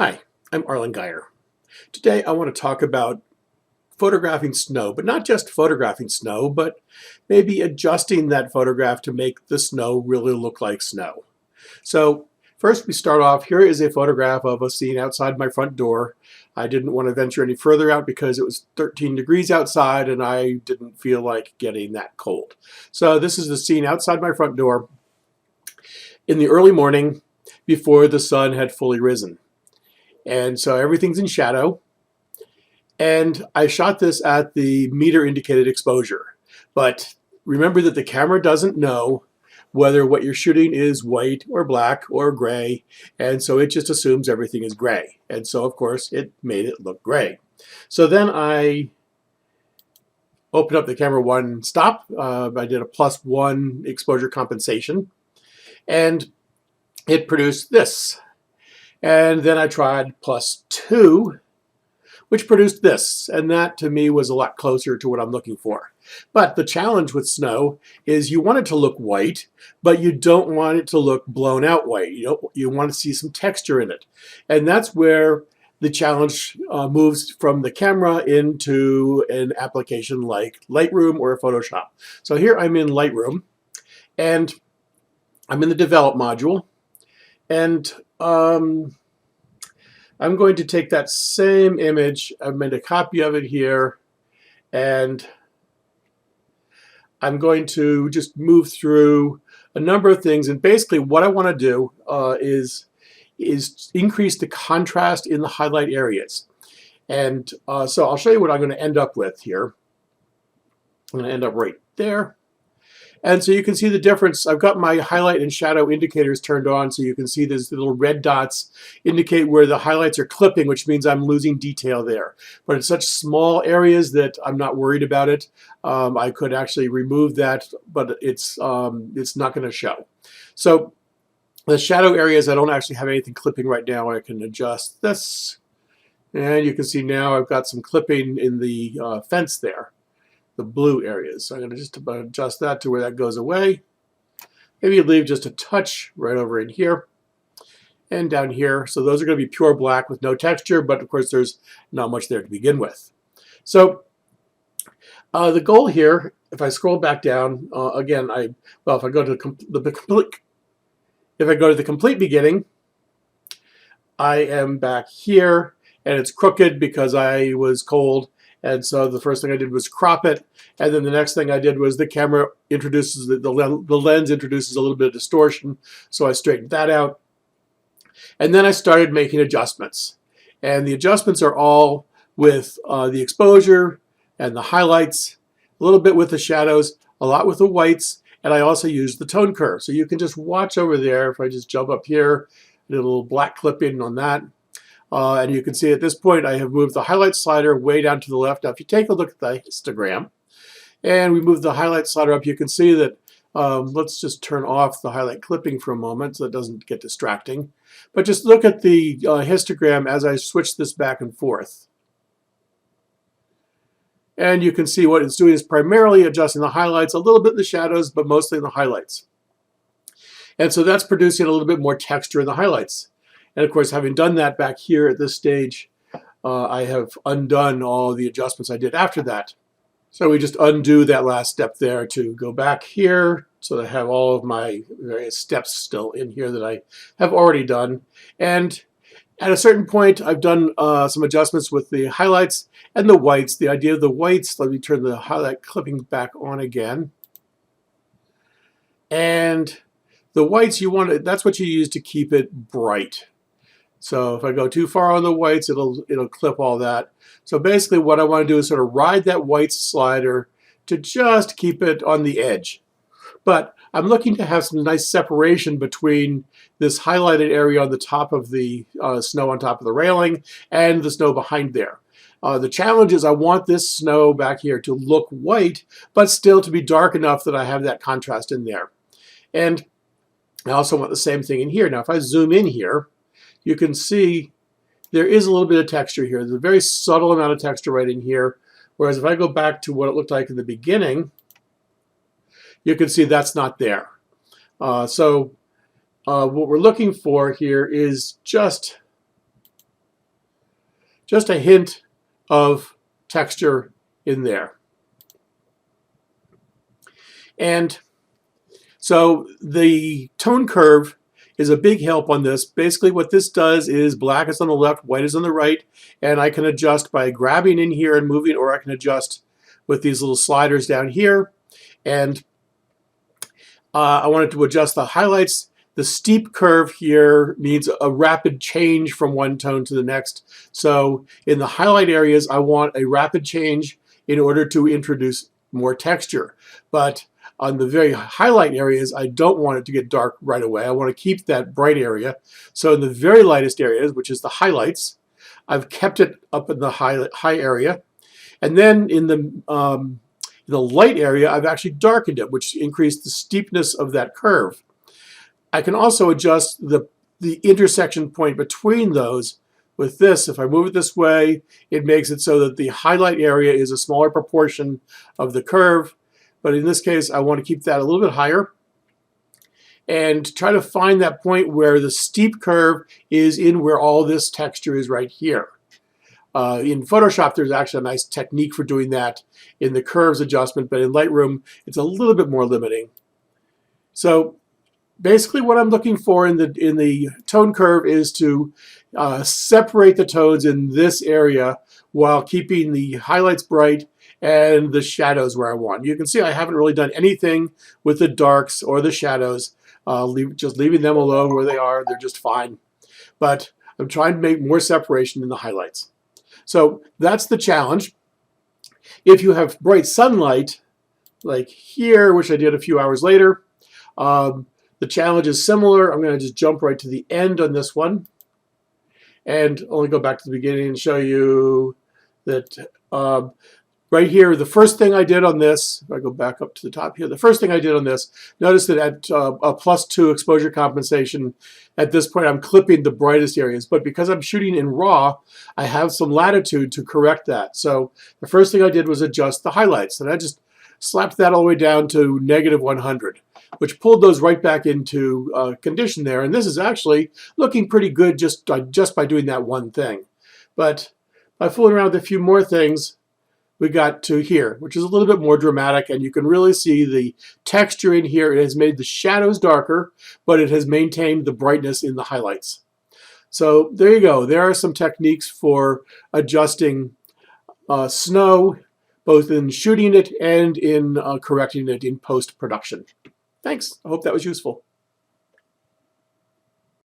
Hi, I'm Arlen Geyer. Today I want to talk about photographing snow, but not just photographing snow, but maybe adjusting that photograph to make the snow really look like snow. So first we start off, here is a photograph of a scene outside my front door. I didn't want to venture any further out because it was 13 degrees outside and I didn't feel like getting that cold. So this is the scene outside my front door in the early morning before the sun had fully risen. And so everything's in shadow. And I shot this at the meter indicated exposure. But remember that the camera doesn't know whether what you're shooting is white or black or gray. And so it just assumes everything is gray. And so of course it made it look gray. So then I opened up the camera one stop. I did a +1 exposure compensation and it produced this. And then I tried +2, which produced this. And that to me was a lot closer to what I'm looking for. But the challenge with snow is you want it to look white, but you don't want it to look blown out white. You want to see some texture in it. And that's where the challenge moves from the camera into an application like Lightroom or Photoshop. So here I'm in Lightroom and I'm in the Develop module. And I'm going to take that same image, I've made a copy of it here, and I'm going to just move through a number of things. And basically what I want to do is increase the contrast in the highlight areas. And so I'll show you what I'm going to end up with here. I'm going to end up right there. And so you can see the difference. I've got my highlight and shadow indicators turned on, so you can see these little red dots indicate where the highlights are clipping, which means I'm losing detail there. But in such small areas that I'm not worried about it. I could actually remove that, but it's not going to show. So the shadow areas, I don't actually have anything clipping right now. I can adjust this. And you can see now I've got some clipping in the fence there. The blue areas. So I'm going to just adjust that to where that goes away. Maybe leave just a touch right over in here and down here. So those are going to be pure black with no texture, but of course there's not much there to begin with. So the goal here, if I scroll back down, again, if I go to the complete beginning, I am back here and it's crooked because I was cold. And so the first thing I did was crop it. And then the next thing I did was the camera introduces, the lens introduces a little bit of distortion. So I straightened that out. And then I started making adjustments. And the adjustments are all with the exposure and the highlights, a little bit with the shadows, a lot with the whites. And I also used the tone curve. So you can just watch over there. If I just jump up here, a little black clipping on that. And you can see at this point I have moved the highlight slider way down to the left. Now if you take a look at the histogram and we move the highlight slider up, you can see that, let's just turn off the highlight clipping for a moment so it doesn't get distracting. But just look at the histogram as I switch this back and forth. And you can see what it's doing is primarily adjusting the highlights, a little bit in the shadows, but mostly in the highlights. And so that's producing a little bit more texture in the highlights. And of course, having done that back here at this stage, I have undone all the adjustments I did after that. So we just undo that last step there to go back here so that I have all of my various steps still in here that I have already done. And at a certain point, I've done some adjustments with the highlights and the whites. The idea of the whites, let me turn the highlight clipping back on again. And the whites, that's what you use to keep it bright. So if I go too far on the whites, it'll clip all that. So basically what I want to do is sort of ride that white slider to just keep it on the edge. But I'm looking to have some nice separation between this highlighted area on the top of the snow on top of the railing and the snow behind there. The challenge is I want this snow back here to look white, but still to be dark enough that I have that contrast in there. And I also want the same thing in here. Now if I zoom in here, you can see there is a little bit of texture here. There's a very subtle amount of texture right in here. Whereas if I go back to what it looked like in the beginning, you can see that's not there. What we're looking for here is just just a hint of texture in there. And so the tone curve is a big help on this. Basically what this does is black is on the left, white is on the right, and I can adjust by grabbing in here and moving, or I can adjust with these little sliders down here. And I wanted to adjust the highlights. The steep curve here needs a rapid change from one tone to the next. So in the highlight areas, I want a rapid change in order to introduce more texture. But on the very highlight areas, I don't want it to get dark right away. I want to keep that bright area. So in the very lightest areas, which is the highlights, I've kept it up in the high area. And then in the light area, I've actually darkened it, which increased the steepness of that curve. I can also adjust the intersection point between those with this. If I move it this way, it makes it so that the highlight area is a smaller proportion of the curve. But in this case, I want to keep that a little bit higher and try to find that point where the steep curve is in where all this texture is right here. In Photoshop, there's actually a nice technique for doing that in the curves adjustment, but in Lightroom, it's a little bit more limiting. So basically what I'm looking for in the tone curve is to separate the tones in this area while keeping the highlights bright and the shadows where I want. You can see I haven't really done anything with the darks or the shadows, just leaving them alone where they are. They're just fine. But I'm trying to make more separation in the highlights. So that's the challenge. If you have bright sunlight, like here, which I did a few hours later, the challenge is similar. I'm going to just jump right to the end on this one and only go back to the beginning and show you that right here, the first thing I did on this, if I go back up to the top here, the first thing I did on this, notice that at a +2 exposure compensation, at this point I'm clipping the brightest areas. But because I'm shooting in RAW, I have some latitude to correct that. So the first thing I did was adjust the highlights. And I just slapped that all the way down to -100, which pulled those right back into condition there. And this is actually looking pretty good just by doing that one thing. But by fooling around with a few more things, we got to here, which is a little bit more dramatic, and you can really see the texture in here. It has made the shadows darker, but it has maintained the brightness in the highlights. So there you go. There are some techniques for adjusting snow, both in shooting it and in correcting it in post-production. Thanks. I hope that was useful.